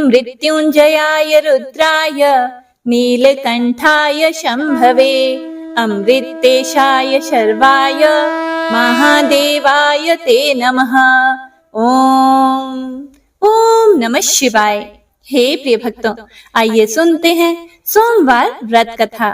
मृत्युंजयाय रुद्राय नीलकंठाय शंभवे अमृतेशाय शर्वाय महादेवाय ते नमः। ओम नमः शिवाय। हे प्रिय भक्तों, आइए सुनते हैं सोमवार व्रत कथा।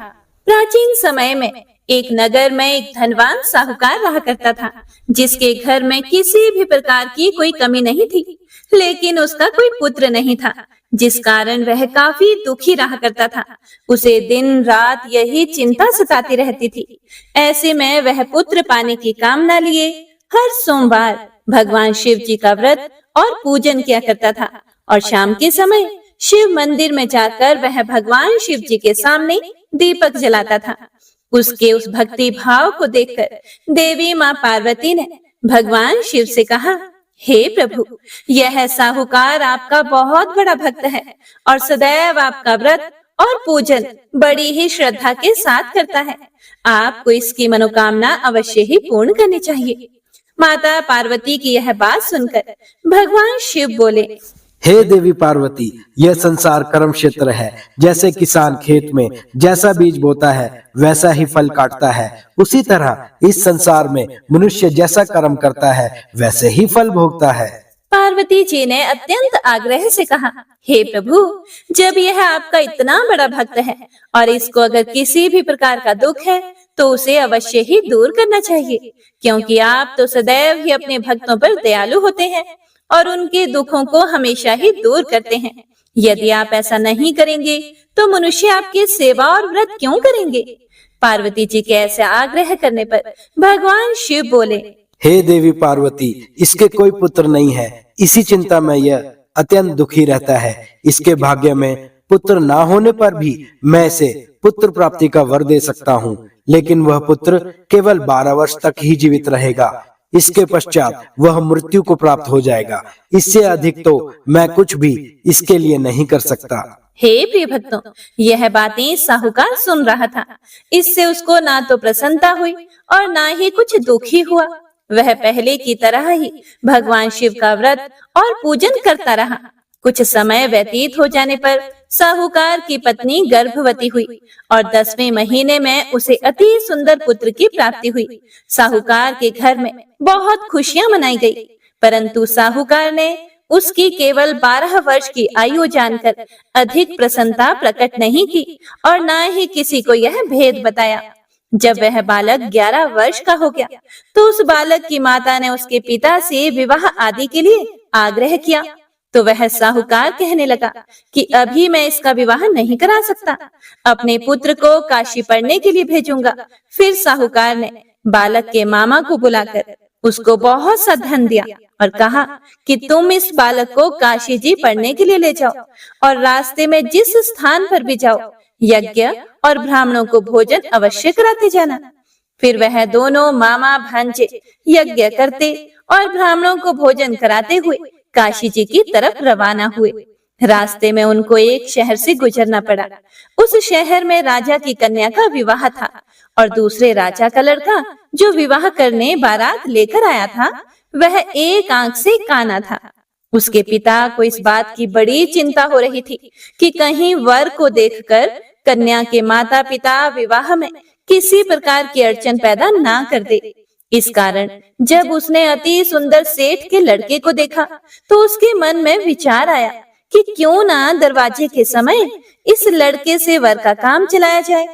प्राचीन समय में एक नगर में एक धनवान साहूकार रहा करता था, जिसके घर में किसी भी प्रकार की कोई कमी नहीं थी, लेकिन उसका कोई पुत्र नहीं था, जिस कारण वह काफी दुखी रहा करता था। उसे दिन रात यही चिंता सताती रहती थी। ऐसे में वह पुत्र पाने की कामना लिए हर सोमवार भगवान शिव जी का व्रत और पूजन किया करता था, और शाम के समय शिव मंदिर में जाकर वह भगवान शिव जी के सामने दीपक जलाता था। उसके उस भक्ति भाव को देखकर देवी माँ पार्वती ने भगवान शिव से कहा, हे प्रभु, यह साहूकार आपका बहुत बड़ा भक्त है और सदैव आपका व्रत और पूजन बड़ी ही श्रद्धा के साथ करता है। आपको इसकी मनोकामना अवश्य ही पूर्ण करनी चाहिए। माता पार्वती की यह बात सुनकर भगवान शिव बोले, हे देवी पार्वती, यह संसार कर्म क्षेत्र है। जैसे किसान खेत में जैसा बीज बोता है वैसा ही फल काटता है, उसी तरह इस संसार में मनुष्य जैसा कर्म करता है वैसे ही फल भोगता है। पार्वती जी ने अत्यंत आग्रह से कहा, हे प्रभु, जब यह आपका इतना बड़ा भक्त है और इसको अगर किसी भी प्रकार का दुख है तो उसे अवश्य ही दूर करना चाहिए, क्योंकि आप तो सदैव ही अपने भक्तों पर दयालु होते हैं और उनके दुखों को हमेशा ही दूर करते हैं। यदि आप ऐसा नहीं करेंगे तो मनुष्य आपकी सेवा और व्रत क्यों करेंगे? पार्वती जी के ऐसे आग्रह करने पर भगवान शिव बोले, हे देवी पार्वती, इसके कोई पुत्र नहीं है। इसी चिंता में यह अत्यंत दुखी रहता है। इसके भाग्य में पुत्र ना होने पर भी मैं इसे पुत्र प्राप्ति का वर दे सकता हूँ, लेकिन वह पुत्र केवल 12 वर्ष तक ही जीवित रहेगा। इसके पश्चात वह मृत्यु को प्राप्त हो जाएगा। इससे अधिक तो मैं कुछ भी इसके लिए नहीं कर सकता। हे प्रिय भक्तों, यह बातें साहूकार सुन रहा था। इससे उसको ना तो प्रसन्नता हुई और ना ही कुछ दुख ही हुआ। वह पहले की तरह ही भगवान शिव का व्रत और पूजन करता रहा। कुछ समय व्यतीत हो जाने पर साहूकार की पत्नी गर्भवती हुई और 10वें महीने में उसे अति सुंदर पुत्र की प्राप्ति हुई। साहूकार के घर में बहुत खुशियां मनाई गई, परंतु साहूकार ने उसकी केवल 12 वर्ष की आयु जानकर अधिक प्रसन्नता प्रकट नहीं की और न ही किसी को यह भेद बताया। जब वह बालक 11 वर्ष का हो गया तो उस बालक की माता ने उसके पिता से विवाह आदि के लिए आग्रह किया, तो वह साहूकार कहने लगा कि अभी मैं इसका विवाह नहीं करा सकता, अपने पुत्र को काशी पढ़ने के लिए भेजूंगा। फिर साहूकार ने बालक के मामा को बुलाकर उसको बहुत सा धन दिया और कहा कि तुम इस बालक को काशी जी पढ़ने के लिए ले जाओ और रास्ते में जिस स्थान पर भी जाओ यज्ञ और ब्राह्मणों को भोजन अवश्य कराते जाना। फिर वह दोनों मामा भांजे यज्ञ करते और ब्राह्मणों को भोजन कराते हुए काशी जी की तरफ रवाना हुए। रास्ते में उनको एक शहर से गुजरना पड़ा। उस शहर में राजा की कन्या का विवाह था और दूसरे राजा का लड़का जो विवाह करने बारात लेकर आया था वह एक आंख से काना था। उसके पिता को इस बात की बड़ी चिंता हो रही थी कि कहीं वर को देखकर कन्या के माता पिता विवाह में किसी प्रकार की अड़चन पैदा ना कर दे। इस कारण जब उसने अति सुंदर सेठ के लड़के को देखा तो उसके मन में विचार आया कि क्यों ना दरवाजे के समय इस लड़के से वर का काम चलाया जाए।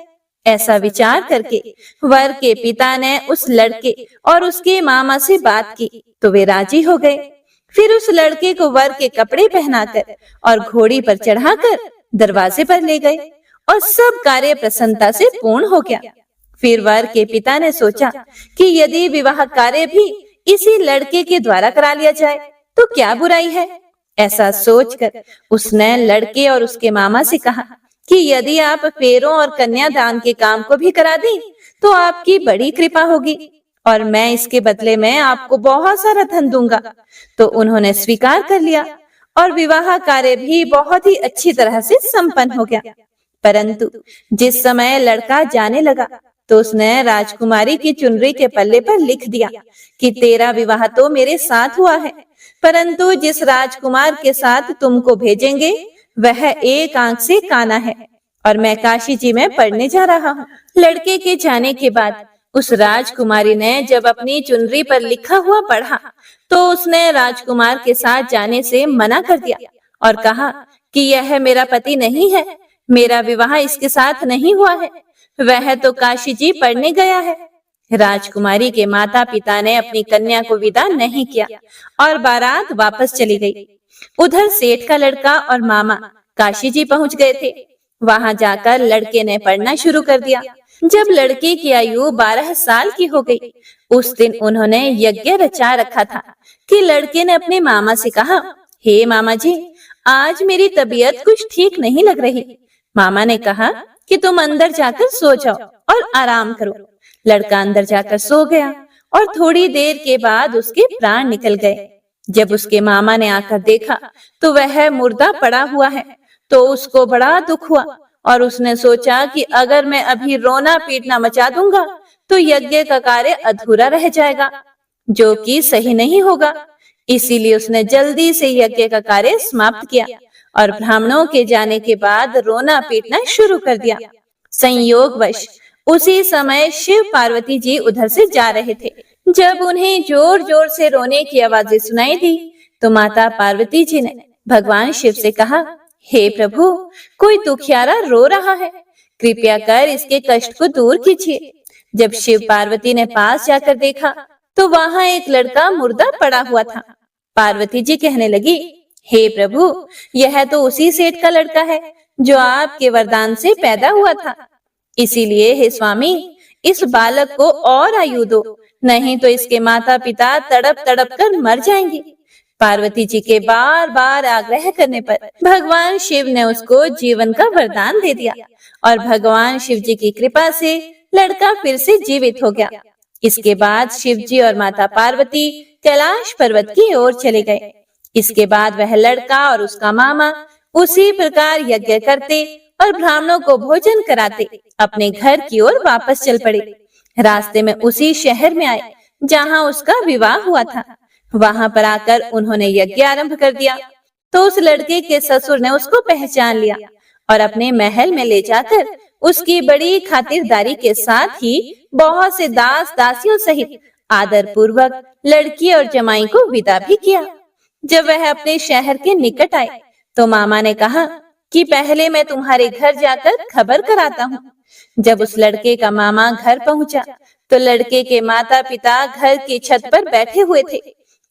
ऐसा विचार करके वर के पिता ने उस लड़के और उसके मामा से बात की तो वे राजी हो गए। फिर उस लड़के को वर के कपड़े पहनाकर और घोड़ी पर चढ़ाकर दरवाजे पर ले गए और सब कार्य प्रसन्नता से पूर्ण हो गया। फिर वर के पिता ने सोचा कि यदि विवाह कार्य भी इसी लड़के के द्वारा करा लिया जाए तो क्या बुराई है। ऐसा सोचकर उसने लड़के और उसके मामा से कहा कि यदि आप फेरों और कन्यादान के काम को भी करा दें तो आपकी बड़ी कृपा होगी और मैं इसके बदले में आपको बहुत सारा धन दूंगा। तो उन्होंने स्वीकार कर लिया और विवाह कार्य भी बहुत ही अच्छी तरह से संपन्न हो गया। परंतु जिस समय लड़का जाने लगा तो उसने राजकुमारी की चुनरी के पल्ले पर लिख दिया कि तेरा विवाह तो मेरे साथ हुआ है, परंतु जिस राजकुमार के साथ तुमको भेजेंगे वह एक आंख से काना है और मैं काशी जी में पढ़ने जा रहा हूँ। लड़के के जाने के बाद उस राजकुमारी ने जब अपनी चुनरी पर लिखा हुआ पढ़ा तो उसने राजकुमार के साथ जाने से मना कर दिया और कहा कि यह मेरा पति नहीं है, मेरा विवाह इसके साथ नहीं हुआ है, वह तो काशी जी पढ़ने गया है। राजकुमारी के माता पिता ने अपनी कन्या को विदा नहीं किया और बारात वापस चली गई। उधर सेठ का लड़का और मामा काशी जी पहुंच गए थे। वहां जाकर लड़के ने पढ़ना शुरू कर दिया। जब लड़के की आयु 12 साल की हो गई, उस दिन उन्होंने यज्ञ रचा रखा था कि लड़के ने अपने मामा से कहा, हे मामा जी, आज मेरी तबीयत कुछ ठीक नहीं लग रही। मामा ने कहा कि तुम अंदर जाकर सो जाओ और आराम करो। लड़का अंदर जाकर सो गया और थोड़ी देर के बाद उसके प्राण निकल गए। जब उसके मामा ने आकर देखा तो वह मुर्दा पड़ा हुआ है, तो उसको बड़ा दुख हुआ और उसने सोचा कि अगर मैं अभी रोना पीटना मचा दूंगा तो यज्ञ का कार्य अधूरा रह जाएगा, जो कि सही नहीं होगा। इसीलिए उसने जल्दी से यज्ञ का कार्य समाप्त किया और ब्राह्मणों के जाने के बाद रोना पीटना शुरू कर दिया। संयोगवश उसी समय शिव पार्वती जी उधर से जा रहे थे। जब उन्हें जोर जोर से रोने की आवाजें सुनाई दी तो माता पार्वती जी ने भगवान शिव से कहा, हे प्रभु, कोई दुखियारा रो रहा है, कृपया कर इसके कष्ट को दूर कीजिए। जब शिव पार्वती ने पास जाकर देखा तो वहां एक लड़का मुर्दा पड़ा हुआ था। पार्वती जी कहने लगी, हे प्रभु, यह तो उसी सेठ का लड़का है जो आपके वरदान से पैदा हुआ था। इसीलिए हे स्वामी, इस बालक को और आयु दो, नहीं तो इसके माता पिता तड़प तड़प कर मर जाएंगे। पार्वती जी के बार बार आग्रह करने पर भगवान शिव ने उसको जीवन का वरदान दे दिया और भगवान शिव जी की कृपा से लड़का फिर से जीवित हो गया। इसके बाद शिव जी और माता पार्वती कैलाश पर्वत की ओर चले गए। इसके बाद वह लड़का और उसका मामा उसी प्रकार यज्ञ करते और ब्राह्मणों को भोजन कराते अपने घर की ओर वापस चल पड़े। रास्ते में उसी शहर में आए जहाँ उसका विवाह हुआ था। वहां पर आकर उन्होंने यज्ञ आरंभ कर दिया तो उस लड़के के ससुर ने उसको पहचान लिया और अपने महल में ले जाकर उसकी बड़ी खातिरदारी के साथ ही बहुत से दास दासियों सहित आदर पूर्वक लड़की और जमाई को विदा भी किया। जब वह अपने शहर के निकट आए तो मामा ने कहा कि पहले मैं तुम्हारे घर जाकर खबर कराता हूँ। जब उस लड़के का मामा घर पहुंचा तो लड़के के माता पिता घर की छत पर बैठे हुए थे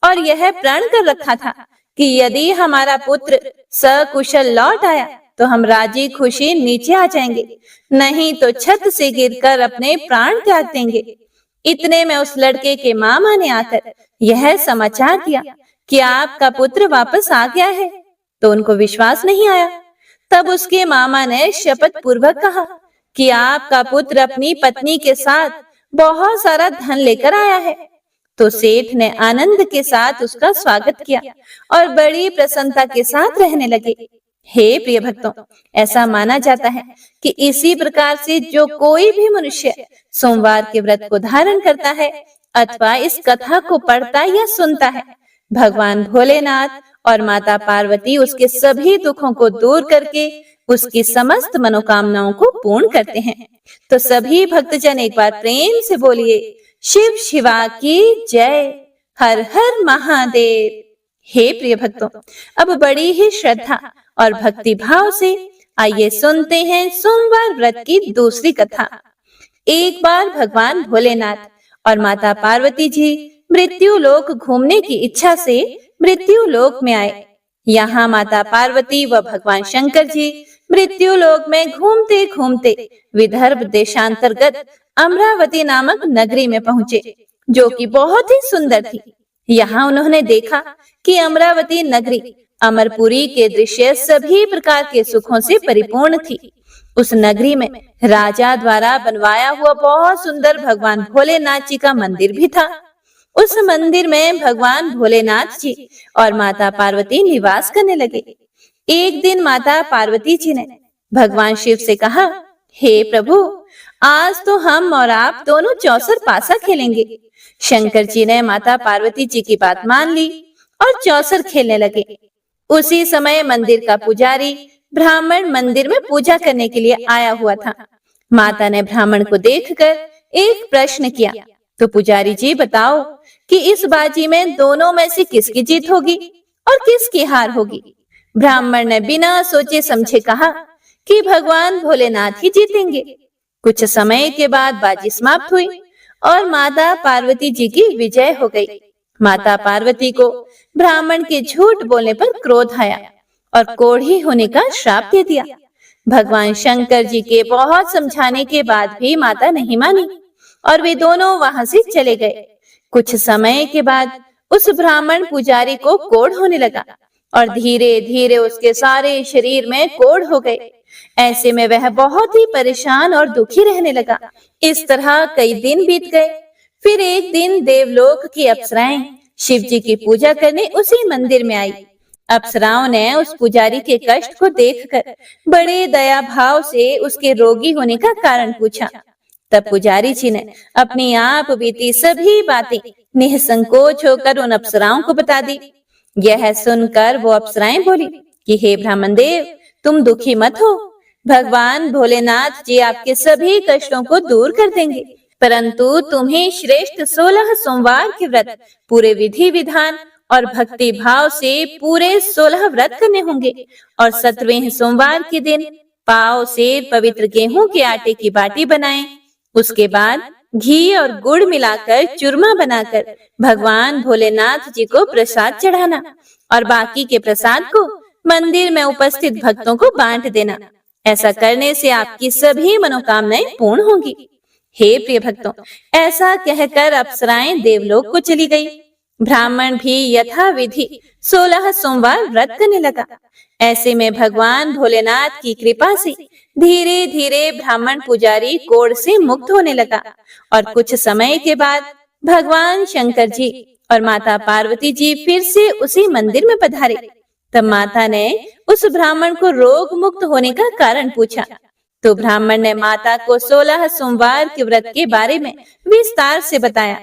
और यह प्रण कर रखा था कि यदि हमारा पुत्र सकुशल लौट आया तो हम राजी खुशी नीचे आ जाएंगे, नहीं तो छत से गिरकर अपने प्राण त्याग देंगे। इतने में उस लड़के के मामा ने आकर यह समाचार दिया कि आपका पुत्र वापस आ गया है, तो उनको विश्वास नहीं आया। तब उसके मामा ने शपथ पूर्वक कहा कि आपका पुत्र अपनी पत्नी के साथ बहुत सारा धन लेकर आया है। तो सेठ ने आनंद के साथ उसका स्वागत किया और बड़ी प्रसन्नता के साथ रहने लगे। हे प्रिय भक्तों, ऐसा माना जाता है कि इसी प्रकार से जो कोई भी मनुष्य सोमवार के व्रत को धारण करता है अथवा इस कथा को पढ़ता या सुनता है, भगवान भोलेनाथ और माता पार्वती उसके सभी दुखों को दूर करके उसकी समस्त मनोकामनाओं को पूर्ण करते हैं। तो सभी भक्तजन एक बार प्रेम से बोलिए, शिव शिवा की जय, हर हर महादेव। हे प्रिय भक्तों, अब बड़ी ही श्रद्धा और भक्ति भाव से आइए सुनते हैं सोमवार व्रत की दूसरी कथा। एक बार भगवान भोलेनाथ और माता पार्वती जी मृत्यु लोक घूमने की इच्छा से मृत्यु लोक में आए। यहाँ माता पार्वती व भगवान शंकर जी मृत्यु लोक में घूमते घूमते विदर्भ देशांतर्गत अमरावती नामक नगरी में पहुँचे, जो कि बहुत ही सुंदर थी। यहाँ उन्होंने देखा कि अमरावती नगरी अमरपुरी के दृश्य सभी प्रकार के सुखों से परिपूर्ण थी। उस नगरी में राजा द्वारा बनवाया हुआ बहुत सुंदर भगवान भोलेनाथ जी का मंदिर भी था। उस मंदिर में भगवान भोलेनाथ जी और माता पार्वती निवास करने लगे। एक दिन माता पार्वती जी ने भगवान शिव से कहा, हे प्रभु, आज तो हम और आप दोनों चौसर पासा खेलेंगे। शंकर जी ने माता पार्वती जी की बात मान ली और चौसर खेलने लगे। उसी समय मंदिर का पुजारी ब्राह्मण मंदिर में पूजा करने के लिए आया हुआ था। माता ने ब्राह्मण को देखकर एक प्रश्न किया, तो पुजारी जी बताओ कि इस बाजी में दोनों में से किसकी जीत होगी और किसकी हार होगी। ब्राह्मण ने बिना सोचे समझे कहा कि भगवान भोलेनाथ ही जीतेंगे। कुछ समय के बाद बाजी समाप्त हुई और माता पार्वती जी की विजय हो गई। माता पार्वती को ब्राह्मण के झूठ बोलने पर क्रोध आया और कोढ़ी होने का श्राप दे दिया। भगवान शंकर जी के बहुत समझाने के बाद भी माता नहीं मानी और वे दोनों वहां से चले गए। कुछ समय के बाद उस ब्राह्मण पुजारी को कोढ़ होने लगा और धीरे धीरे उसके सारे शरीर में कोढ़ हो गए। ऐसे में वह बहुत ही परेशान और दुखी रहने लगा। इस तरह कई दिन बीत गए। फिर एक दिन देवलोक की अप्सराएं शिव जी की पूजा करने उसी मंदिर में आई। अप्सराओं ने उस पुजारी के कष्ट को देखकर बड़े दया भाव से उसके रोगी होने का कारण पूछा। तब पुजारी जी ने अपनी आप बीती सभी बातें निसंकोच होकर उन अप्सराओं को बता दी। यह सुनकर वो अप्सराएं बोली कि हे ब्राह्मण देव, तुम दुखी मत हो। भगवान भोलेनाथ जी आपके सभी कष्टों को दूर कर देंगे, परंतु तुम्हें श्रेष्ठ 16 सोमवार के व्रत पूरे विधि विधान और भक्ति भाव से पूरे 16 व्रत करने होंगे और 17वें सोमवार के दिन पाव से पवित्र गेहूं के आटे की बाटी बनाएं। उसके बाद घी और गुड़ मिलाकर चूरमा बनाकर भगवान भोलेनाथ जी को प्रसाद चढ़ाना और बाकी के प्रसाद को मंदिर में उपस्थित भक्तों को बांट देना। ऐसा करने से आपकी सभी मनोकामनाएं पूर्ण होंगी। हे प्रिय भक्तों, ऐसा कहकर अप्सराएं देवलोक को चली गई। ब्राह्मण भी यथा विधि 16 सोमवार व्रत करने लगा। ऐसे में भगवान भोलेनाथ की कृपा से धीरे धीरे ब्राह्मण पुजारी कोढ़ से मुक्त होने लगा और कुछ समय के बाद भगवान शंकर जी और माता पार्वती जी फिर से उसी मंदिर में पधारे। तब माता ने उस ब्राह्मण को रोग मुक्त होने का कारण पूछा, तो ब्राह्मण ने माता को 16 सोमवार के व्रत के बारे में विस्तार से बताया।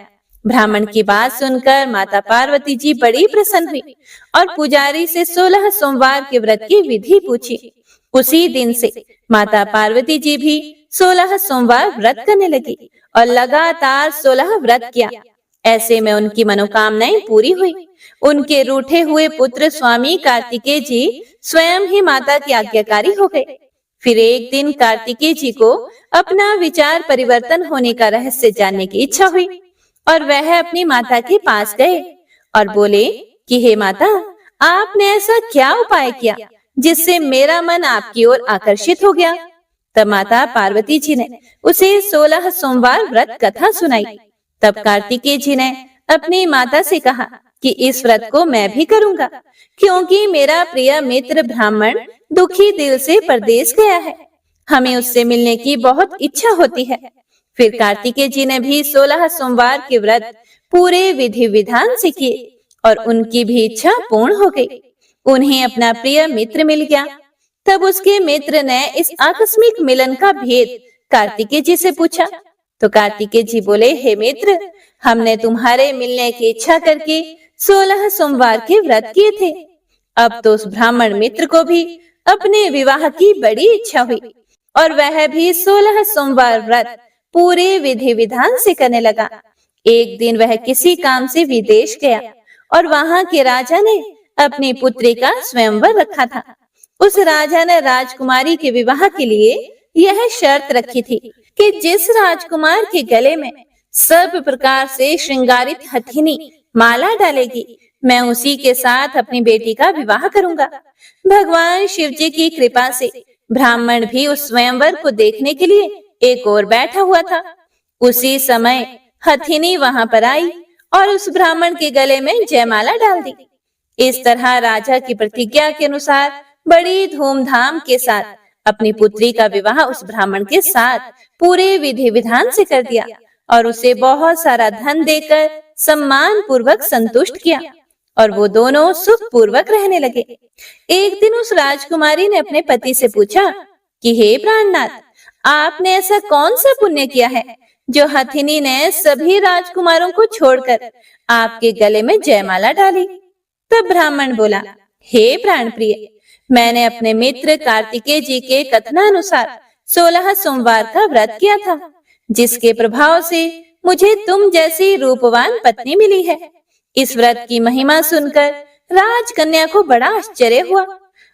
ब्राह्मण की बात सुनकर माता पार्वती जी बड़ी प्रसन्न हुई और पुजारी से 16 सोमवार के व्रत की विधि पूछी। उसी दिन से माता पार्वती जी भी 16 सोमवार व्रत करने लगी और लगातार 16 व्रत किया। ऐसे में उनकी मनोकामनाएं पूरी हुई। उनके रूठे हुए पुत्र स्वामी कार्तिकेय जी स्वयं ही माता के आज्ञाकारी हो गए। फिर एक दिन कार्तिकेय जी को अपना विचार परिवर्तन होने का रहस्य जानने की इच्छा हुई और वह अपनी माता के पास गए और बोले कि हे माता, आपने ऐसा क्या उपाय किया जिससे मेरा मन आपकी ओर आकर्षित हो गया। तब माता पार्वती जी ने उसे 16 सोमवार व्रत कथा सुनाई। तब कार्तिकेय जी ने अपनी माता से कहा कि इस व्रत को मैं भी करूंगा, क्योंकि मेरा प्रिय मित्र ब्राह्मण दुखी दिल से परदेश गया है। हमें उससे मिलने की बहुत इच्छा होती है। फिर कार्तिकेय जी ने भी 16 सोमवार के व्रत पूरे विधि विधान से किए और उनकी भी इच्छा पूर्ण हो गई। उन्हें अपना प्रिय मित्र मिल गया। तब उसके मित्र ने इस आकस्मिक मिलन का भेद कार्तिकेय जी से पूछा। तो कार्तिकेय जी बोले, हे मित्र, हमने तुम्हारे मिलने की इच्छा करके 16 सोमवार के व्रत किए थे। अब तो उस ब्राह्मण मित्र को भी अपने विवाह की बड़ी इच्छा हुई और वह भी 16 सोमवार व्रत पूरे विधि विधान से करने लगा। एक दिन वह किसी काम से विदेश गया और वहां के राजा ने अपनी पुत्री का स्वयंवर रखा था। उस राजा ने राजकुमारी के विवाह के लिए यह शर्त रखी थी कि जिस राजकुमार के गले में सब प्रकार से श्रृंगारित हथिनी माला डालेगी, मैं उसी के साथ अपनी बेटी का विवाह करूंगा। भगवान शिव जी की कृपा से ब्राह्मण भी उस स्वयंवर को देखने के लिए एक और बैठा हुआ था। उसी समय हथिनी वहां पर आई और उस ब्राह्मण के गले में जयमाला डाल दी। इस तरह राजा की प्रतिज्ञा के अनुसार बड़ी धूमधाम के साथ अपनी पुत्री का विवाह उस ब्राह्मण के साथ पूरे विधि विधान से कर दिया और उसे बहुत सारा धन देकर सम्मान पूर्वक संतुष्ट किया और वो दोनों सुख पूर्वक रहने लगे। एक दिन उस राजकुमारी ने अपने पति से पूछा कि हे प्राणनाथ, आपने ऐसा कौन सा पुण्य किया है जो हथिनी ने सभी राजकुमारों को छोड़कर आपके गले में जयमाला डाली। तब ब्राह्मण बोला, हे प्राण प्रिय, मैंने अपने मित्र कार्तिकेय जी के कथनानुसार 16 सोमवार का व्रत किया था, जिसके प्रभाव से मुझे तुम जैसी रूपवान पत्नी मिली है। इस व्रत की महिमा सुनकर राजकन्या को बड़ा आश्चर्य हुआ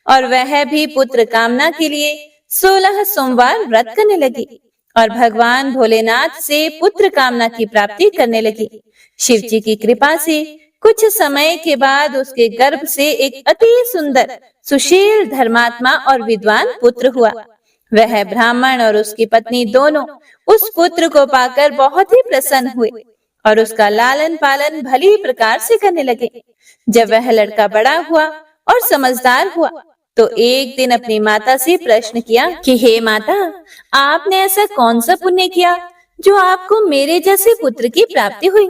और वह भी पुत्र कामना के लिए 16 सोमवार व्रत करने लगी और भगवान भोलेनाथ से पुत्र कामना की प्राप्ति करने लगी। शिव जी की कृपा से कुछ समय के बाद उसके गर्भ से एक अति सुंदर, सुशील, धर्मात्मा और विद्वान पुत्र हुआ। वह ब्राह्मण और उसकी पत्नी दोनों उस पुत्र को पाकर बहुत ही प्रसन्न हुए और उसका लालन पालन भली प्रकार से करने लगे। जब वह लड़का बड़ा हुआ और समझदार हुआ तो एक दिन अपनी माता से प्रश्न किया कि हे माता, आपने ऐसा कौन सा पुण्य किया जो आपको मेरे जैसे पुत्र की प्राप्ति हुई?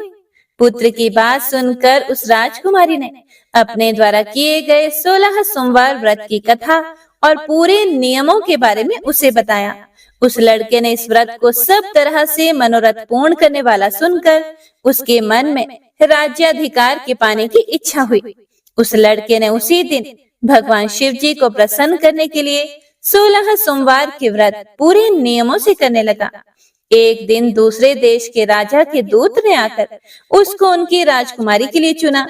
पुत्र की बात सुनकर उस राजकुमारी ने अपने द्वारा किए गए 16 सोमवार व्रत की कथा और पूरे नियमों के बारे में उसे बताया। उस लड़के ने इस व्रत को सब तरह से मनोरथ पूर्ण करने वाला सुनकर उसके मन में राज्याधिकार के पाने की इच्छा हुई। उस लड़के ने उसी दिन भगवान शिव जी को प्रसन्न करने के लिए 16 सोमवार के व्रत पूरे नियमों से करने लगा। एक दिन दूसरे देश के राजा के दूत ने आकर उसको उनकी राजकुमारी के लिए चुना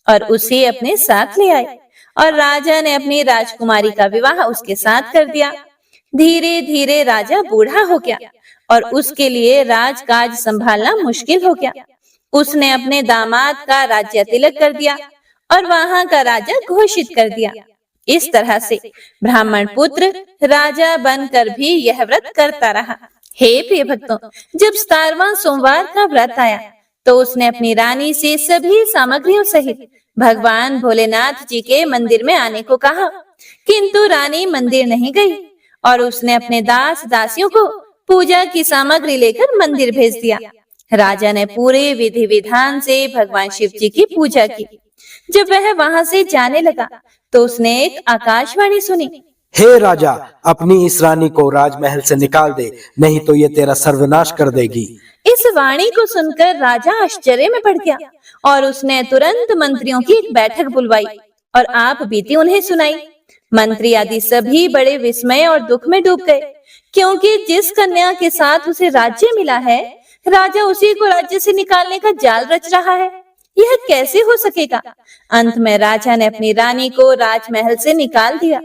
और उसे अपने साथ ले आए और राजा ने अपनी राजकुमारी का विवाह उसके साथ कर दिया। धीरे धीरे राजा बूढ़ा हो गया और उसके लिए राजकाज संभालना मुश्किल हो गया। उसने अपने दामाद का राज्य तिलक कर दिया और वहां का राजा घोषित कर दिया। इस तरह से ब्राह्मण पुत्र राजा बनकर भी यह व्रत करता रहा। हे प्रिय भक्तों, जब 17वां सोमवार का व्रत आया तो उसने अपनी रानी से सभी सामग्रियों सहित भगवान भोलेनाथ जी के मंदिर में आने को कहा, किंतु रानी मंदिर नहीं गई और उसने अपने दास दासियों को पूजा की सामग्री लेकर मंदिर भेज दिया। राजा ने पूरे विधि विधान से भगवान शिव जी की पूजा की। जब वह वहां से जाने लगा तो उसने एक आकाशवाणी सुनी, हे राजा, अपनी इस रानी को राजमहल से निकाल दे, नहीं तो ये तेरा सर्वनाश कर देगी। इस वाणी को सुनकर राजा आश्चर्य में पड़ गया और उसने तुरंत मंत्रियों की एक बैठक बुलवाई और आप बीती उन्हें सुनाई। मंत्री आदि सभी बड़े विस्मय और दुख में डूब गए, क्योंकि जिस कन्या के साथ उसे राज्य मिला है, राजा उसी को राज्य से निकालने का जाल रच रहा है। यह कैसे हो सकेगा? अंत में राजा ने अपनी रानी को राजमहल से निकाल दिया।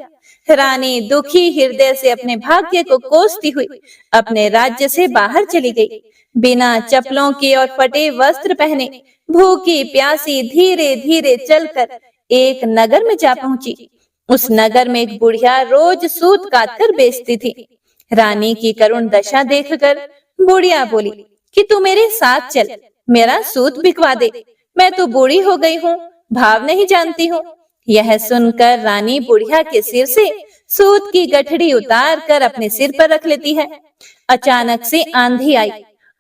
रानी दुखी हृदय से अपने भाग्य को कोसती हुई अपने राज्य से बाहर चली गई। बिना चप्पलों के और फटे वस्त्र पहने भूखी प्यासी धीरे धीरे चलकर एक नगर में जा पहुंची। उस नगर में एक बुढ़िया रोज सूत काटकर बेचती थी। रानी की करुण दशा देखकर बुढ़िया बोली कि तू मेरे साथ चल, मेरा सूत बिकवा दे। मैं तो बूढ़ी हो गई हूँ, भाव नहीं जानती हूँ। यह सुनकर रानी बुढ़िया के सिर से सूत की गठड़ी उतार कर अपने सिर पर रख लेती है। अचानक से आंधी आई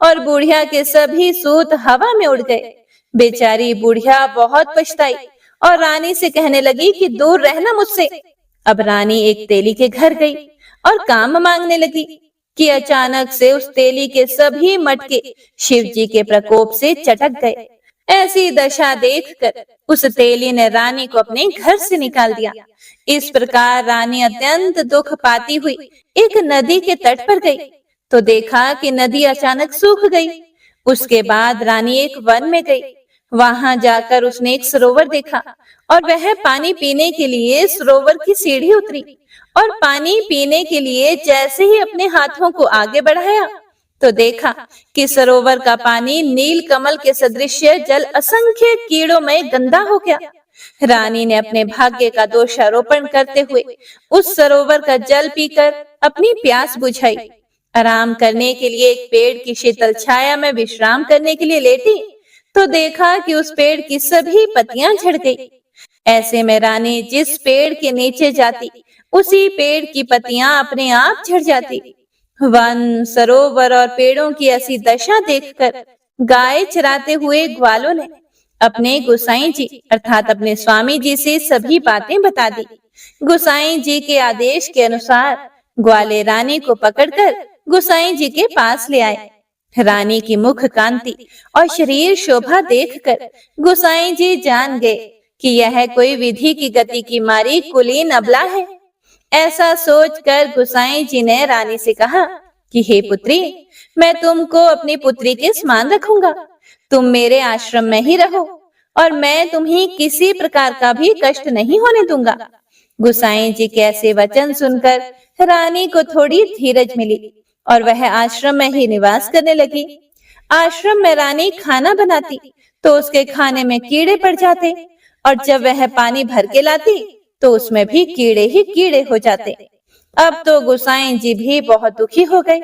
और बुढ़िया के सभी सूत हवा में उड़ गए। बेचारी बुढ़िया बहुत पछताई और रानी से कहने लगी कि दूर रहना मुझसे। अब रानी एक तेली के घर गई और काम मांगने लगी कि अचानक से उस तेली के सभी मटके शिव जी के प्रकोप से चटक गए। ऐसी दशा देखकर उस तेली ने रानी को अपने घर से निकाल दिया। इस प्रकार रानी अत्यंत दुख पाती हुई एक नदी के तट पर गई तो देखा कि नदी अचानक सूख गई। उसके बाद रानी एक वन में गई। वहां जाकर उसने एक सरोवर देखा और वह पानी पीने के लिए सरोवर की सीढ़ी उतरी और पानी पीने के लिए जैसे ही अपने हाथों को आगे बढ़ाया तो देखा कि सरोवर का पानी नील कमल के सदृश जल असंख्य कीड़ों में गंदा हो गया। रानी ने अपने भाग्य का दोषारोपण करते हुए उस सरोवर का जल पीकर अपनी प्यास बुझाई। आराम करने के लिए एक पेड़ की शीतल छाया में विश्राम करने के लिए लेटी तो देखा कि उस पेड़ की सभी पत्तियां झड़ गई। ऐसे में रानी जिस पेड़ के नीचे जाती उसी पेड़ की पत्तियां अपने आप झड़ जाती। वन, सरोवर और पेड़ों की ऐसी दशा देखकर गाय चराते हुए ग्वालों ने अपने गोसाई जी अर्थात अपने स्वामी जी से सभी बातें बता दी। गोसाई जी के आदेश के अनुसार ग्वाले रानी को पकड़कर गोसाई जी के पास ले आए। रानी की मुख कांति और शरीर शोभा देखकर गोसाई जी जान गए कि यह कोई विधि की गति की मारी कुलीन अबला है। ऐसा सोचकर गुसाई जी ने रानी से कहा कि हे पुत्री, मैं तुमको अपनी पुत्री के समान रखूंगा। तुम मेरे आश्रम में ही रहो और मैं तुम्हें किसी प्रकार का भी कष्ट नहीं होने दूंगा। गुसाई जी के ऐसे वचन सुनकर रानी को थोड़ी धीरज मिली और वह आश्रम में ही निवास करने लगी। आश्रम में रानी खाना बनाती तो उसके खाने में कीड़े पड़ जाते और जब वह पानी भर के लाती तो उसमें भी कीड़े ही कीड़े हो जाते। अब तो गुसाई जी भी बहुत दुखी हो गए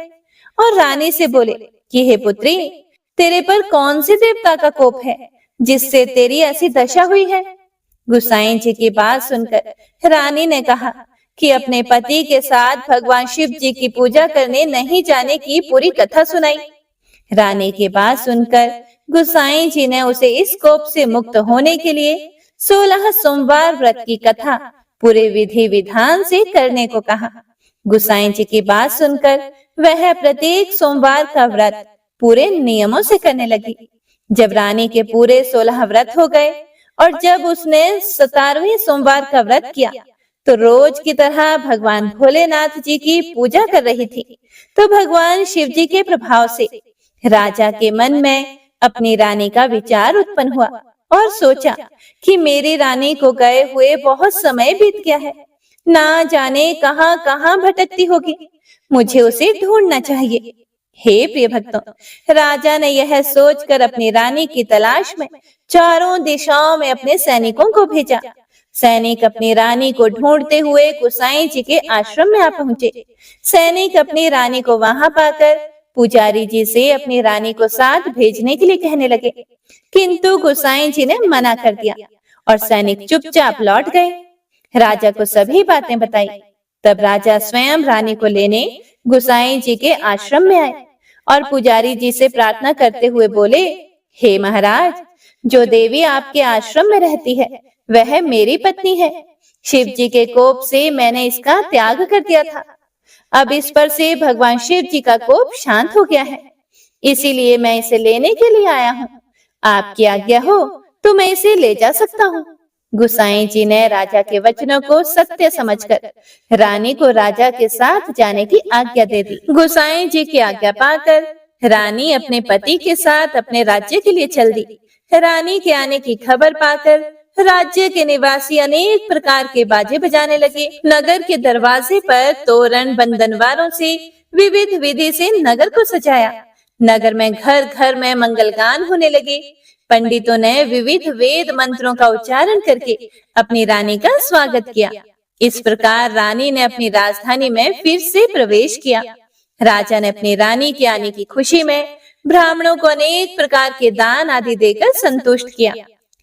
और रानी से बोले कि हे पुत्री, तेरे पर कौन से देवता का कोप है जिससे तेरी ऐसी दशा हुई है। गुसाई जी की बात सुनकर रानी ने कहा कि अपने पति के साथ भगवान शिव जी की पूजा करने नहीं जाने की पूरी कथा सुनाई। रानी की बात सुनकर गुसाई जी ने उसे इस कोप से मुक्त होने के लिए 16 सोमवार व्रत की कथा पूरे विधि विधान से करने को कहा। गुसाई जी की बात सुनकर वह प्रत्येक सोमवार का व्रत पूरे नियमों से करने लगी। जब रानी के पूरे 16 व्रत हो गए और जब उसने 17वें सोमवार का व्रत किया तो रोज की तरह भगवान भोलेनाथ जी की पूजा कर रही थी। तो भगवान शिव जी के प्रभाव से राजा के मन में अपनी रानी का विचार उत्पन्न हुआ और सोचा कि मेरी रानी को गए हुए बहुत समय बीत गया है, ना जाने कहां कहां भटकती होगी, मुझे उसे ढूंढना चाहिए। हे प्रिय भक्तों, राजा ने यह सोचकर अपनी रानी की तलाश में चारों दिशाओं में अपने सैनिकों को भेजा। सैनिक अपनी रानी को ढूंढते हुए गुसाई जी के आश्रम में आ पहुंचे। सैनिक अपनी रानी को वहां पाकर पुजारी जी से अपनी रानी को साथ भेजने के लिए कहने लगे, किंतु गुसाई जी ने मना कर दिया और सैनिक चुपचाप लौट गए। राजा को सभी बातें बताई। तब राजा स्वयं रानी को लेने गुसाई जी के आश्रम में आए और पुजारी जी से प्रार्थना करते हुए बोले, हे महाराज, जो देवी आपके आश्रम में रहती है वह मेरी पत्नी है। शिव जी के कोप से मैंने इसका त्याग कर दिया था। अब इस पर से भगवान शिव जी का कोप शांत हो गया है, इसीलिए मैं इसे लेने के लिए आया हूँ। आपकी आज्ञा हो तो मैं इसे ले जा सकता हूँ। गुसाई जी ने राजा के वचनों को सत्य समझकर रानी को राजा के साथ जाने की आज्ञा दे दी। गुसाई जी की आज्ञा पाकर रानी अपने पति के साथ अपने राज्य के लिए चल दी। रानी के आने की खबर पाकर राज्य के निवासी अनेक प्रकार के बाजे बजाने लगे। नगर के दरवाजे पर तोरण बंधनवारों से विविध विधि से नगर को सजाया। नगर में घर घर में मंगलगान होने लगे। पंडितों ने विविध वेद मंत्रों का उच्चारण करके अपनी रानी का स्वागत किया। इस प्रकार रानी ने अपनी राजधानी में फिर से प्रवेश किया। राजा ने अपनी रानी के आने की खुशी में ब्राह्मणों को अनेक प्रकार के दान आदि देकर संतुष्ट किया।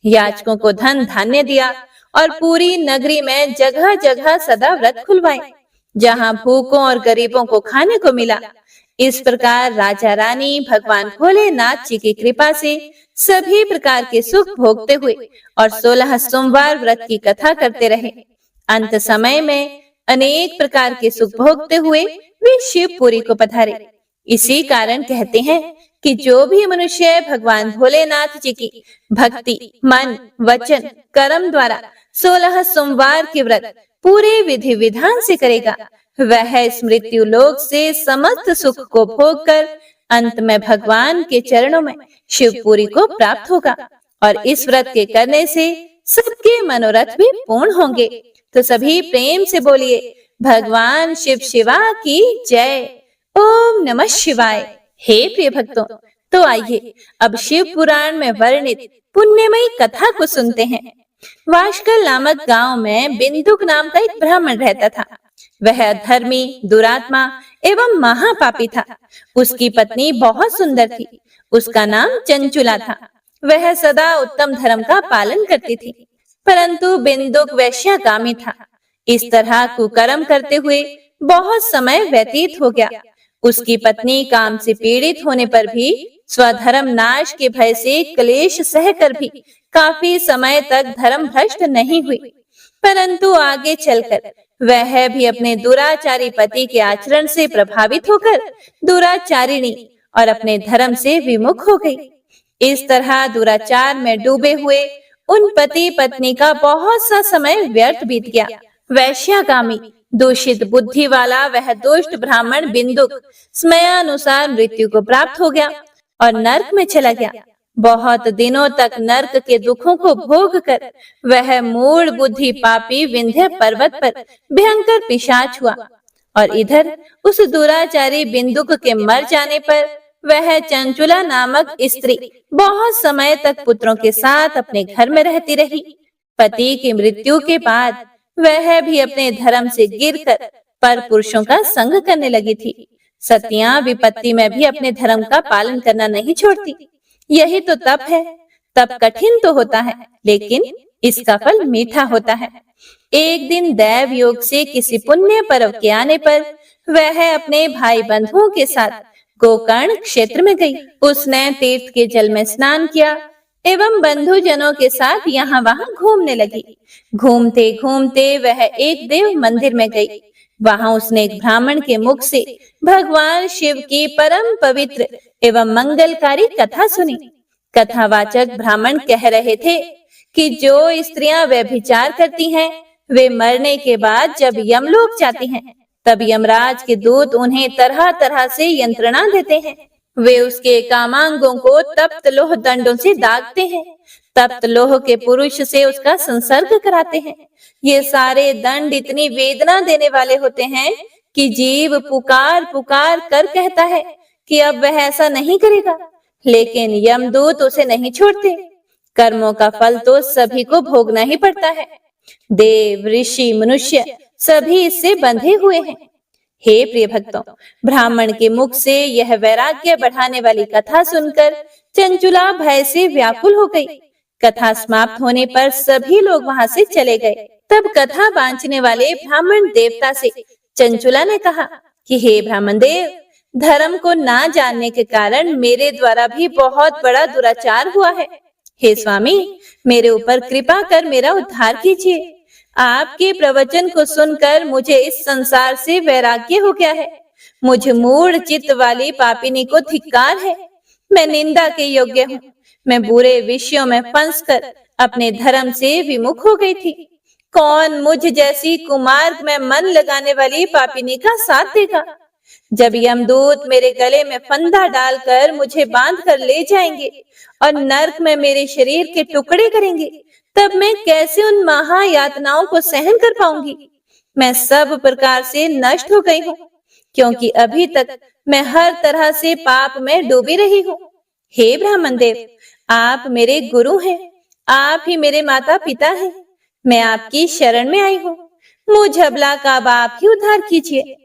याचकों को धन धान्य दिया और पूरी नगरी में जगह जगह सदा व्रत खुलवाए, जहां भूखों और गरीबों को खाने को मिला। इस प्रकार राजा रानी भगवान भोलेनाथ जी की कृपा से सभी प्रकार के सुख भोगते हुए और 16 सोमवार व्रत की कथा करते रहे। अंत समय में अनेक प्रकार के सुख भोगते हुए वे शिवपुरी को पधारे। इसी कारण कहते हैं कि जो भी मनुष्य भगवान भोलेनाथ जी की भक्ति मन वचन कर्म द्वारा 16 सोमवार के व्रत पूरे विधि विधान से करेगा, वह इस मृत्यु लोक से समस्त सुख को भोग कर अंत में भगवान के चरणों में शिवपुरी को प्राप्त होगा और इस व्रत के करने से सबके मनोरथ भी पूर्ण होंगे। तो सभी प्रेम से बोलिए, भगवान शिव शिवा की जय। ओम नमः शिवाय। हे प्रिय भक्तों, तो आइए अब शिव पुराण में वर्णित पुण्यमयी कथा को सुनते हैं। वाशकल नामक गांव में बिंदुक नाम का एक ब्राह्मण रहता था। वह धर्मी दुरात्मा एवं महापापी था। उसकी पत्नी बहुत सुंदर थी। उसका नाम चंचुला था। वह सदा उत्तम धर्म का पालन करती थी, परंतु बिंदुक वैश्यागामी था। इस तरह कुकर्म करते हुए बहुत समय व्यतीत हो गया। उसकी पत्नी काम से पीड़ित होने पर भी स्वधर्म नाश के भय से क्लेश सहकर भी काफी समय तक धर्म भ्रष्ट नहीं हुई, परंतु आगे चलकर वह भी अपने दुराचारी पति के आचरण से प्रभावित होकर दुराचारिणी और अपने धर्म से विमुख हो गई। इस तरह दुराचार में डूबे हुए उन पति पत्नी का बहुत सा समय व्यर्थ बीत गया। वैश्यागामी दूषित बुद्धि वाला वह दुष्ट ब्राह्मण बिंदुक समयानुसार मृत्यु को प्राप्त हो गया और नरक में चला गया। बहुत दिनों तक नरक के दुखों को भोग कर वह मूढ़ बुद्धि पापी विंध्य पर्वत पर भयंकर पिशाच हुआ। और इधर उस दुराचारी बिंदुक के मर जाने पर वह चंचुला नामक स्त्री बहुत समय तक पुत्रों के साथ अपने घर में रहती रही। पति की मृत्यु के बाद वह भी अपने धर्म से गिरकर पर पुरुषों का संग करने लगी थी। सतियां विपत्ति में भी अपने धर्म का पालन करना नहीं छोड़ती। यही तो तप है। तप कठिन तो होता है, लेकिन इसका फल मीठा होता है। एक दिन दैव योग से किसी पुण्य पर्व के आने पर वह अपने भाई बंधुओं के साथ गोकर्ण क्षेत्र में गई। उसने तीर्थ के जल में स्नान किया एवं बंधु जनों के साथ यहाँ वहां घूमने लगी। घूमते घूमते वह एक देव मंदिर में गई। वहां उसने एक ब्राह्मण के मुख से भगवान शिव की परम पवित्र एवं मंगलकारी कथा सुनी। कथावाचक ब्राह्मण कह रहे थे कि जो स्त्रियां व्यभिचार करती हैं, वे मरने के बाद जब यमलोक जाती हैं, तब यमराज के दूत उन्हें तरह तरह से यंत्रणा देते हैं। वे उसके कामांगों को तप्त लोह दंडों से दागते हैं। तप्त लोह के पुरुष से उसका संसर्ग कराते हैं। ये सारे दंड इतनी वेदना देने वाले होते हैं कि जीव पुकार पुकार कर कहता है कि अब वह ऐसा नहीं करेगा, लेकिन यमदूत उसे नहीं छोड़ते। कर्मों का फल तो सभी को भोगना ही पड़ता है। देव, ऋषि, मनुष्य सभी इससे बंधे हुए हैं। हे प्रिय भक्तों, ब्राह्मण के मुख से यह वैराग्य बढ़ाने वाली कथा सुनकर चंचुला भय से व्याकुल हो गई। कथा समाप्त होने पर सभी लोग वहां से चले गए। तब कथा बांचने वाले ब्राह्मण देवता से चंचुला ने कहा कि हे ब्राह्मण देव, धर्म को ना जानने के कारण मेरे द्वारा भी बहुत बड़ा दुराचार हुआ है। हे स्वामी, मेरे ऊपर कृपा कर मेरा उद्धार कीजिए। आपके प्रवचन को सुनकर मुझे इस संसार से वैराग्य हो गया है। मुझ मूढ़ चित्त वाली पापिनी को धिक्कार है। मैं निंदा के योग्य हूँ। मैं बुरे विषयों में फंसकर अपने धर्म से विमुख हो गई थी। कौन मुझ जैसी कुमार्ग में मन लगाने वाली पापिनी का साथ देगा? जब यमदूत मेरे गले में फंदा डालकर मुझे बांध कर ले जाएंगे और नरक में मेरे शरीर के टुकड़े करेंगे, तब मैं कैसे उन महायातनाओं को सहन कर पाऊंगी? मैं सब प्रकार से नष्ट हो गई हूँ, क्योंकि अभी तक मैं हर तरह से पाप में डूबी रही हूँ। हे ब्राह्मण देव, आप मेरे गुरु हैं। आप ही मेरे माता पिता हैं। मैं आपकी शरण में आई हूँ। मुझ अबला का आप ही उद्धार कीजिए।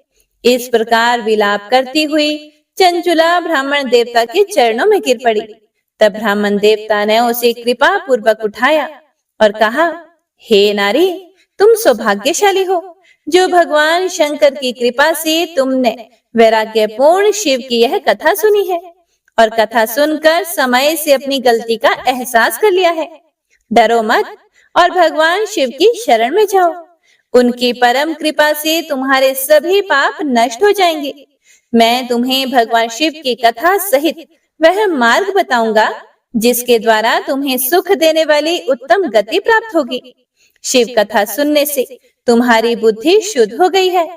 इस प्रकार विलाप करती हुई चंचुला ब्राह्मण देवता के चरणों में गिर पड़ी। तब ब्राह्मण देवता ने उसे कृपा पूर्वक उठाया और कहा, हे नारी, तुम सौभाग्यशाली हो जो भगवान शंकर की कृपा से तुमने वैराग्यपूर्ण शिव की यह कथा सुनी है और कथा सुनकर समय से अपनी गलती का एहसास कर लिया है। डरो मत और भगवान शिव की शरण में जाओ। उनकी परम कृपा से तुम्हारे सभी पाप नष्ट हो जाएंगे। मैं तुम्हें भगवान शिव की कथा सहित वह मार्ग बताऊंगा जिसके द्वारा तुम्हें सुख देने वाली उत्तम गति प्राप्त होगी। शिव कथा सुनने से तुम्हारी बुद्धि शुद्ध हो गई है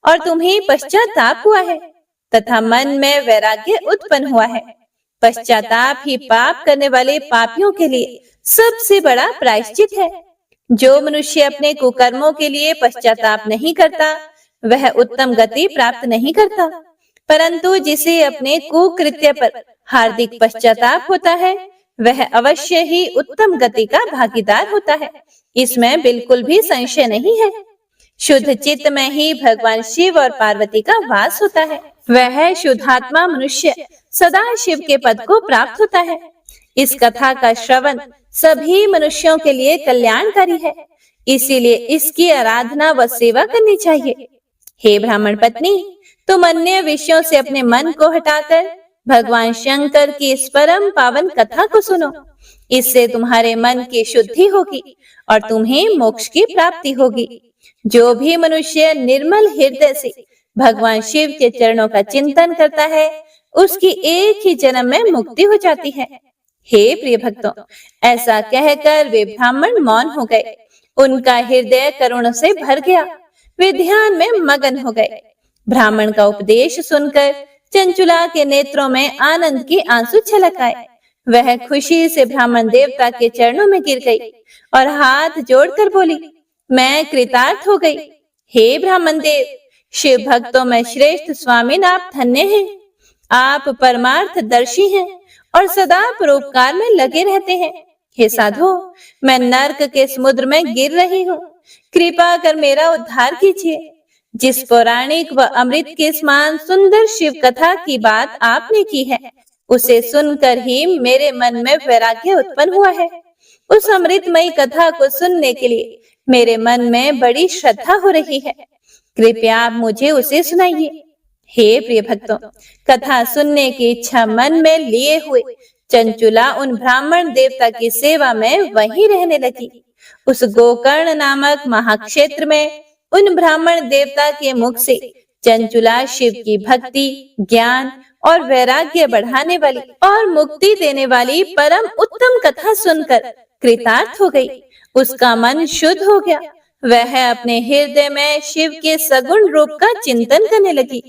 और तुम्हें पश्चाताप हुआ है तथा मन में वैराग्य उत्पन्न हुआ है। पश्चाताप ही पाप करने वाले पापियों के लिए सबसे बड़ा प्रायश्चित है। जो मनुष्य अपने कुकर्मों के लिए पश्चाताप नहीं करता, वह उत्तम गति प्राप्त नहीं करता, परंतु जिसे अपने कुकृत्य पर हार्दिक पश्चाताप होता है, वह अवश्य ही उत्तम गति का भागीदार होता है। इसमें बिल्कुल भी संशय नहीं है। शुद्ध चित्त में ही भगवान शिव और पार्वती का वास होता है। वह शुद्धात्मा मनुष्य सदा शिव के पद को प्राप्त होता है। इस कथा का श्रवण सभी मनुष्यों के लिए कल्याणकारी है, इसीलिए इसकी आराधना व सेवा करनी चाहिए। हे ब्राह्मण पत्नी, तुम अन्य विषयों से अपने मन को हटाकर भगवान शंकर की इस परम पावन कथा को सुनो। इससे तुम्हारे मन की शुद्धि होगी और तुम्हें मोक्ष की प्राप्ति होगी। जो भी मनुष्य निर्मल हृदय से भगवान शिव के चरणों का चिंतन करता है, उसकी एक ही जन्म में मुक्ति हो जाती है। हे प्रिय भक्तों, ऐसा कहकर वे ब्राह्मण मौन हो गए। उनका हृदय करुण से भर गया। वे ध्यान में मगन हो गए। ब्राह्मण का उपदेश सुनकर चंचुला के नेत्रों में आनंद के आंसू छलक आए। वह खुशी से ब्राह्मण देवता के चरणों में गिर गई और हाथ जोड़कर बोली, मैं कृतार्थ हो गई। हे ब्राह्मण देव, शिव भक्तों में श्रेष्ठ स्वामी आप धन्य हैं। आप परमार्थ दर्शी हैं और सदा परोपकार में लगे रहते हैं। हे साधो, मैं नर्क के समुद्र में गिर रही हूँ। कृपा कर मेरा उद्धार कीजिए। जिस पौराणिक व अमृत के समान सुंदर शिव कथा की बात आपने की है, उसे सुनकर ही मेरे मन में वैराग्य उत्पन्न हुआ है। उस अमृतमयी कथा को सुनने के लिए मेरे मन में बड़ी श्रद्धा हो रही है। कृपया आप मुझे उसे सुनाइए। हे प्रिय भक्तों, कथा सुनने की इच्छा मन में लिए हुए चंचुला उन ब्राह्मण देवता की सेवा में वहीं रहने लगी। उस गोकर्ण नामक महाक्षेत्र में उन ब्राह्मण देवता के मुख से चंचुला शिव की भक्ति, ज्ञान और वैराग्य बढ़ाने वाली और मुक्ति देने वाली परम उत्तम कथा सुनकर कृतार्थ हो गई। उसका मन शुद्ध हो गया। वह अपने हृदय में शिव के सगुण रूप का चिंतन करने लगी।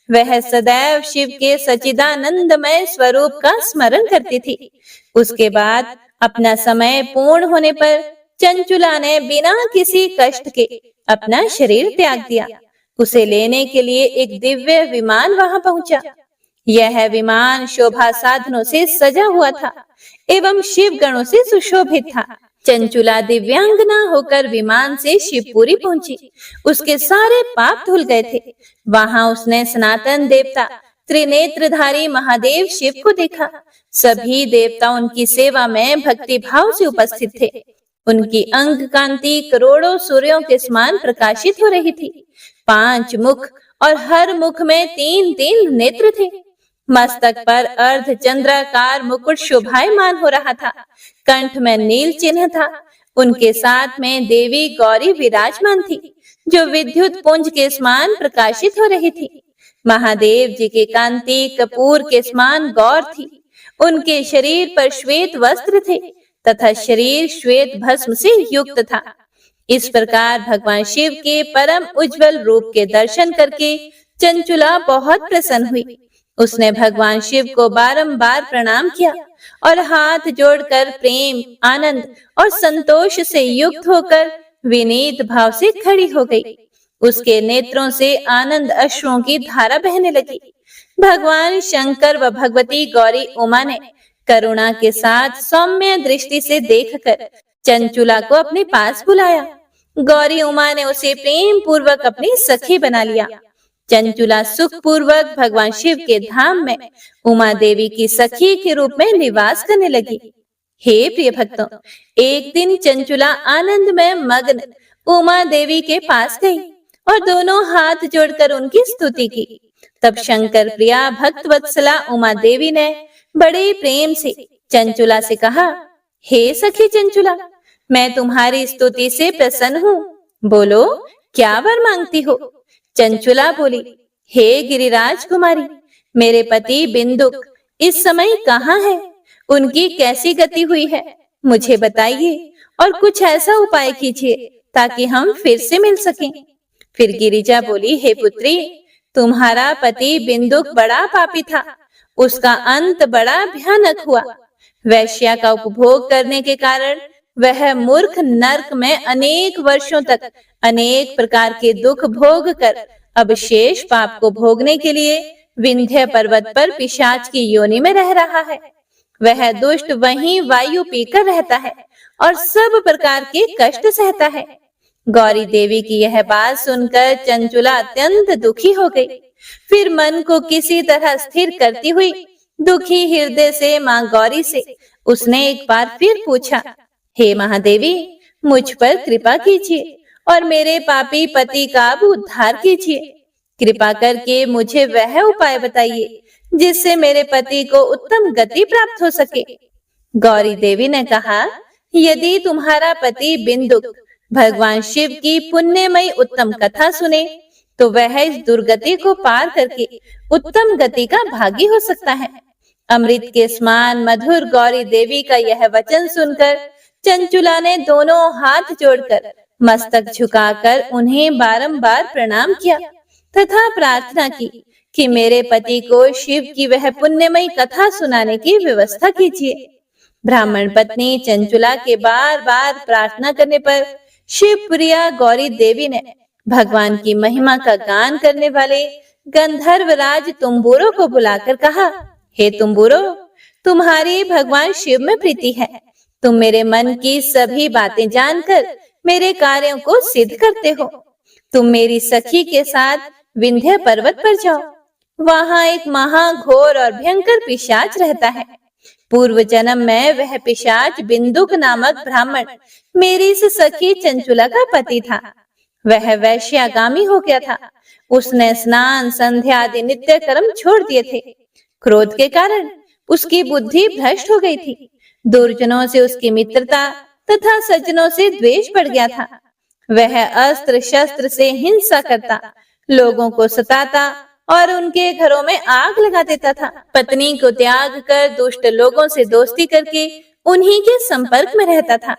वह सदैव शिव के सच्चिदानंदमय स्वरूप का स्मरण करती थी। उसके बाद अपना समय पूर्ण होने पर चंचुला ने बिना किसी कष्ट के अपना शरीर त्याग दिया। उसे लेने के लिए एक दिव्य विमान वहां पहुंचा। यह विमान शोभा साधनों से सजा हुआ था एवं शिव गणों से सुशोभित था। चंचुला दिव्यांगना होकर विमान से शिवपुरी पहुंची। उसके सारे पाप धुल गए थे। वहां उसने सनातन देवता त्रिनेत्रधारी महादेव शिव को देखा। सभी देवता उनकी सेवा में भक्ति भाव से उपस्थित थे। उनकी अंग कांति करोड़ों सूर्यों के समान प्रकाशित हो रही थी। 5 मुख और हर मुख में 3-3 नेत्र थे। मस्तक पर अर्ध चंद्राकार मुकुट शोभायमान हो रहा था। कंठ में नील चिन्ह था। उनके साथ में देवी गौरी विराजमान थी, जो विद्युत पुंज के समान प्रकाशित हो रही थी। महादेव जी की कांति कपूर के समान गौर थी। उनके शरीर पर श्वेत वस्त्र थे तथा शरीर श्वेत भस्म से युक्त था। इस प्रकार भगवान शिव के परम उज्जवल रूप के दर्शन करके चंचुला बहुत प्रसन्न हुई। उसने भगवान शिव को बारंबार प्रणाम किया और हाथ जोड़कर प्रेम, आनंद और संतोष से युक्त होकर विनीत भाव से खड़ी हो गई। उसके नेत्रों से आनंद अश्रुओं की धारा बहने लगी। भगवान शंकर व भगवती गौरी उमा ने करुणा के साथ सौम्य दृष्टि से देखकर चंचुला को अपने पास बुलाया। गौरी उमा ने उसे प्रेम पूर्वक अपनी सखी बना लिया। चंचुला सुख पूर्वक भगवान शिव के धाम में उमा देवी की सखी के रूप में निवास करने लगी। हे प्रिय भक्तों, एक दिन चंचुला आनंद में मग्न उमा देवी के पास गई और दोनों हाथ जोड़कर उनकी स्तुति की। तब शंकर प्रिया भक्त वत्सला उमा देवी ने बड़े प्रेम से चंचुला से कहा, हे सखी चंचुला, मैं तुम्हारी स्तुति से प्रसन्न हूँ। बोलो, क्या वर मांगती हो? चंचुला बोली, हे गिरिराज कुमारी, मेरे पति बिंदुक इस समय कहाँ है? उनकी कैसी गति हुई है? मुझे बताइए और कुछ ऐसा उपाय कीजिए ताकि हम फिर से मिल सकें। फिर गिरिजा बोली, हे पुत्री, तुम्हारा पति बिंदुक बड़ा पापी था। उसका अंत बड़ा भयानक हुआ। वैश्या का उपभोग करने के कारण वह मूर्ख नरक में अनेक वर्षों तक अनेक प्रकार के दुख भोग कर अब शेष पाप को भोगने के लिए विंध्य पर्वत पर पिशाच की योनि में रह रहा है। वह दुष्ट वहीं वायु पीकर रहता है और सब प्रकार के कष्ट सहता है। गौरी देवी की यह बात सुनकर चंचुला अत्यंत दुखी हो गई। फिर मन को किसी तरह स्थिर करती हुई दुखी हृदय से माँ गौरी से उसने एक बार फिर पूछा, हे महादेवी, मुझ पर कृपा कीजिए और मेरे पापी पति का भी उद्धार कीजिए। कृपा करके मुझे वह उपाय बताइए जिससे मेरे पति को उत्तम गति प्राप्त हो सके। गौरी देवी ने कहा, यदि तुम्हारा पति बिंदुक भगवान शिव की पुण्यमयी उत्तम कथा सुने तो वह इस दुर्गति को पार करके उत्तम गति का भागी हो सकता है। अमृत के समान मधुर गौरी देवी का यह वचन सुनकर चंचुला ने दोनों हाथ जोड़कर मस्तक झुकाकर उन्हें बारंबार प्रणाम किया तथा प्रार्थना की कि मेरे पति को शिव की वह पुण्यमयी कथा सुनाने की व्यवस्था कीजिए। ब्राह्मण पत्नी चंचुला के बार बार प्रार्थना करने पर शिव प्रिया गौरी देवी ने भगवान की महिमा का गान करने वाले गंधर्वराज तुम्बुरो को बुलाकर कहा, हे तुम्बुरो, तुम्हारी भगवान शिव में प्रीति है। तुम मेरे मन की सभी बातें जानकर मेरे कार्यों को सिद्ध करते हो। तुम मेरी सखी के साथ विंध्य पर्वत पर जाओ। वहां एक महाघोर और भयंकर पिशाच रहता है। पूर्व जन्म में वह पिशाच बिंदुक नामक ब्राह्मण मेरी इस सखी चंचुला का पति था। वह वैश्यागामी हो गया था। उसने स्नान संध्या आदि नित्य कर्म छोड़ दिए थे। क्रोध के कारण उसकी बुद्धि भ्रष्ट हो गई थी। दुर्जनों से उसकी मित्रता तथा सज्जनों से द्वेष बढ़ गया था। वह अस्त्र शस्त्र से हिंसा करता, लोगों को सताता और उनके घरों में आग लगा देता था। पत्नी को त्याग कर दुष्ट लोगों से दोस्ती करके उन्हीं के संपर्क में रहता था।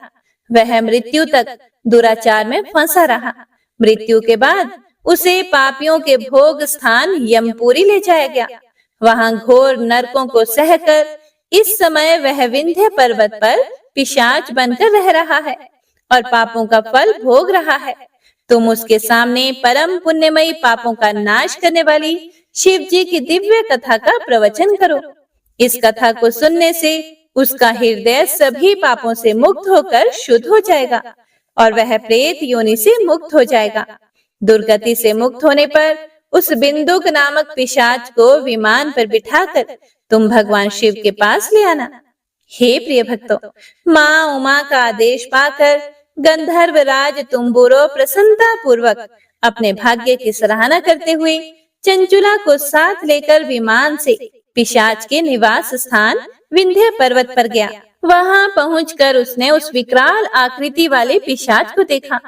वह मृत्यु तक दुराचार में फंसा रहा। मृत्यु के बाद उसे पापियों के भोग स्थान यमपुरी ले जाया गया। वहां घोर नरकों को सहकर इस समय वह विंध्य पर्वत पर पिशाच बनकर रह रहा है और पापों का फल भोग रहा है। तुम उसके सामने परम पुण्यमयी पापों का नाश करने वाली शिव जी की दिव्य कथा का प्रवचन करो। इस कथा को सुनने से उसका हृदय सभी पापों से मुक्त होकर शुद्ध हो जाएगा और वह प्रेत योनि से मुक्त हो जाएगा। दुर्गति से मुक्त होने पर उस बिंदुक नामक पिशाच को विमान पर बिठाकर तुम भगवान शिव के पास ले आना। हे प्रिय भक्तों, माँ उमा का आदेश पाकर गंधर्वराज तुम्बुरो प्रसन्नता पूर्वक अपने भाग्य की सराहना करते हुए चंचुला को साथ लेकर विमान से पिशाच के निवास स्थान विंध्य पर्वत पर गया। वहां पहुंचकर उसने उस विकराल आकृति वाले पिशाच को देखा।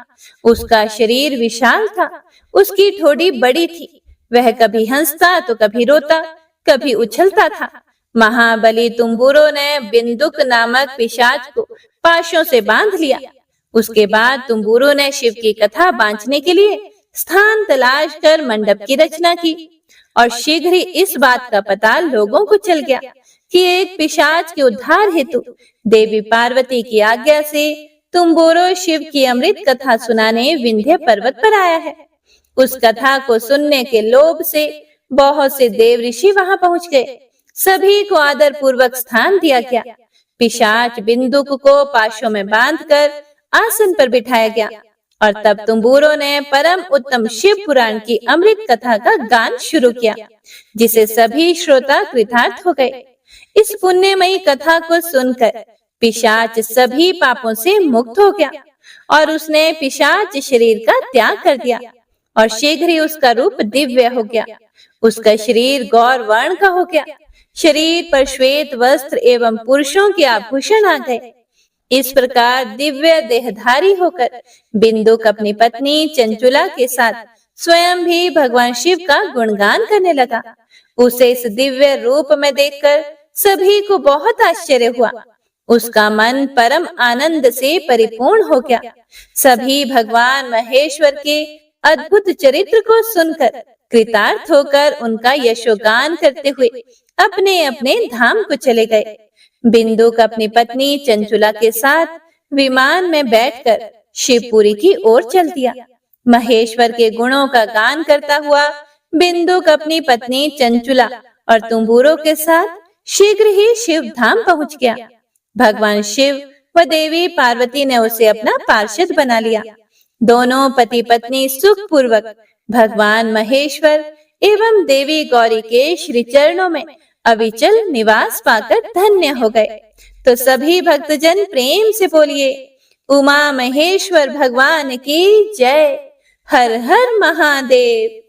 उसका शरीर विशाल था, उसकी ठोड़ी बड़ी थी। वह कभी हंसता तो कभी रोता, कभी उछलता था। महाबली तुम्बुरो ने बिंदुक नामक पिशाच को पाशों से बांध लिया। उसके बाद तुम्बुरो ने शिव की कथा बांचने के लिए स्थान तलाश कर मंडप की रचना की और शीघ्र ही इस बात का पता लोगों को चल गया कि एक पिशाच के उद्धार हेतु देवी पार्वती की आज्ञा से तुम्बुरो शिव की अमृत कथा सुनाने विंध्य पर्वत पर आया है। उस कथा को सुनने के लोभ से बहुत से देव ऋषि वहां पहुंच गए। सभी को आदर पूर्वक स्थान दिया गया। पिशाच बिंदुक को पाशों में बांधकर आसन पर बिठाया गया और तब तुम्बुरो ने परम उत्तम शिव पुराण की अमृत कथा का गान शुरू किया, जिसे सभी श्रोता कृतार्थ हो गए। इस पुण्यमयी कथा को सुनकर पिशाच सभी पापों से मुक्त हो गया और उसने पिशाच शरीर का त्याग कर दिया और शीघ्र ही उसका रूप दिव्य हो गया। उसका शरीर गौर वर्ण का हो गया। शरीर पर श्वेत वस्त्र एवं पुरुषों के आभूषण आ गए। इस प्रकार दिव्य देहधारी होकर बिंदुक अपनी पत्नी चंचुला के साथ स्वयं भी भगवान शिव का गुणगान करने लगा। उसे इस दिव्य रूप में देखकर सभी को बहुत आश्चर्य हुआ। उसका मन परम आनंद से परिपूर्ण हो गया। सभी भगवान महेश्वर के अद्भुत चरित्र को सुनकर कृतार्थ होकर उनका यशोगान करते हुए अपने अपने धाम को चले गए। बिंदुक अपनी पत्नी चंचुला के साथ विमान में बैठकर शिवपुरी की ओर चल दिया। महेश्वर के गुणों का गान करता हुआ बिंदुक अपनी पत्नी चंचुला और तुम्बुरो के साथ शीघ्र ही शिव धाम पहुंच गया। भगवान शिव व देवी पार्वती ने उसे अपना पार्षद बना लिया। दोनों पति पत्नी सुख पूर्वक भगवान महेश्वर एवं देवी गौरी के श्री चरणों में अविचल निवास पाकर धन्य हो गए। तो सभी भक्तजन प्रेम से बोलिए, उमा महेश्वर भगवान की जय। हर हर महादेव।